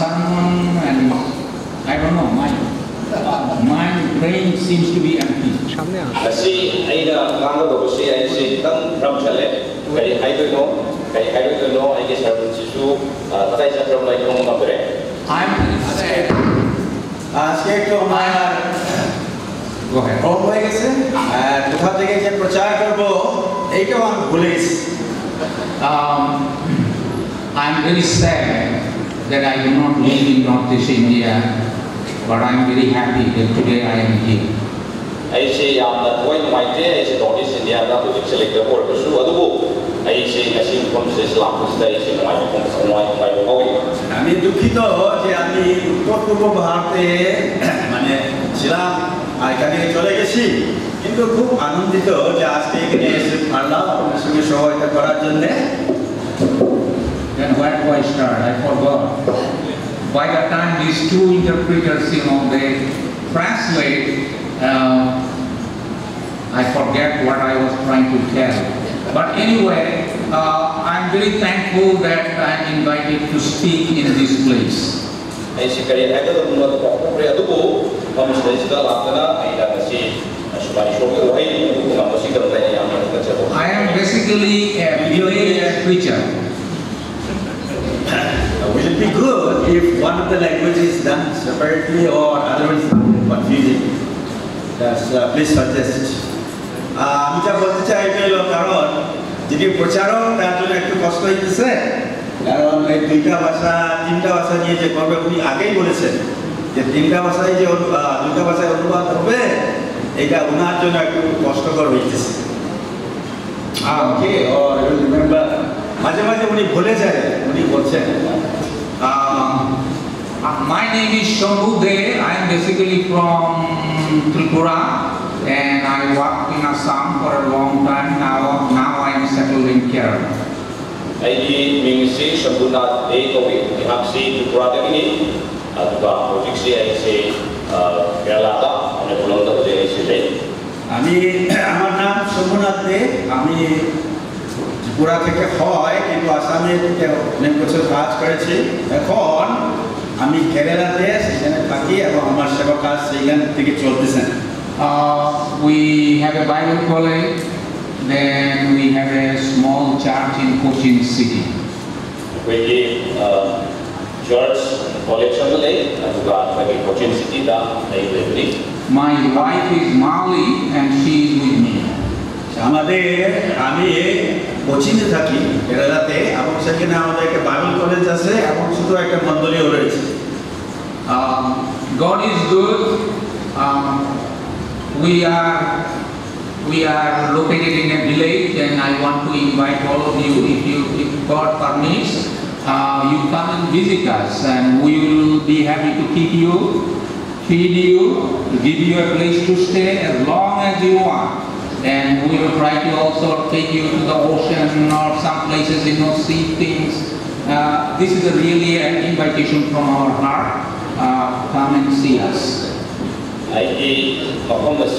sermon and I don't know, my brain seems to be empty. Asi aina nganga do si ai si tang ram chale kai hai do no ai ke sermon sisu tai sa from lai kong ngapre I'm scared to my go ahead. কম হয়ে গেছে কোথা থেকে যে প্রচার করব এইটাও আমি ভুলে গেছি I'm very sad that I do not live in Northeast India, but I'm very happy that today I am here. ai si yam da toy mai te ai si doni si dia da tu select the or su adu bu ai si kasi kom se islam ku sai si mai kom se mai ko আমি দুঃখিত যে আমি উত্তর পূর্ব ভারতে মানে ছিলাম আর এখানে চলে গেছি কিন্তু খুব আনন্দিত যে আজকে এখানে এসে পারলাম আপনার সঙ্গে সহায়তা করার জন্য Then where do I start? I forgot. By the time these two interpreters, they translate, I forget what I was trying to tell. But anyway, I'm very thankful that I'm invited to speak in this place. ai si kari ai da no ko pre adu bu kom se sta la na ai da si subani so ko ai ko ma si ka tai ya ma ka cha I am basically a village preacher. Will it be good if one of the languages is done separately or otherwise confusing? Please suggest. আমি যা বলতে চাই এটা হলো কারণ যদি প্রচারক তার জন্য একটু কষ্ট হইতেছে কারণ এই তিনটা ভাষা নিয়ে যে করবে উনি আগেই বলেছেন যে তিনটা ভাষায় যে দুইটা ভাষায় অনুবাদ হবে এটা ওনার জন্য একটু কষ্টকর হইতেছে ওকে or you remember মাঝে মাঝে উনি ভুলে যায় উনি বলছেন My name is Shambhu De. I am basically from Tripura and I worked in Assam for a long time. Now I am settled in Kerala. ai ming si sabuna de ko wi hak si tu pra de ni aduga project si ai si kerala da ane bolon da je si le আমি আমার নাম সোমনাথ দে আমি ত্রিপুরা থেকে হয় কিন্তু আসামে অনেক বছর কাজ করেছি এখন আমি কেরালাতে সেখানে থাকি এবং আমার সেবা কাজ সেইখান থেকে চলতেছে We have a Bible college, then we have a small church in Cochin City. we church college le aduga lagi Cochin City da ai le ni My wife is Mali and she is with me. আমি কোচিনে থাকি কেরালাতে এবং সেখানে আমাদের একটা Bible college আছে এবং শুধু একটা মন্দিরও রয়েছে God is good. We are located in a village, and I want to invite all of you, if God permits, you come and visit us, and we will be happy to keep you, feed you, give you a place to stay as long as you want. And we will try to also take you to the ocean or some places, see things. This is really an invitation from our heart. Come and see us. ai ki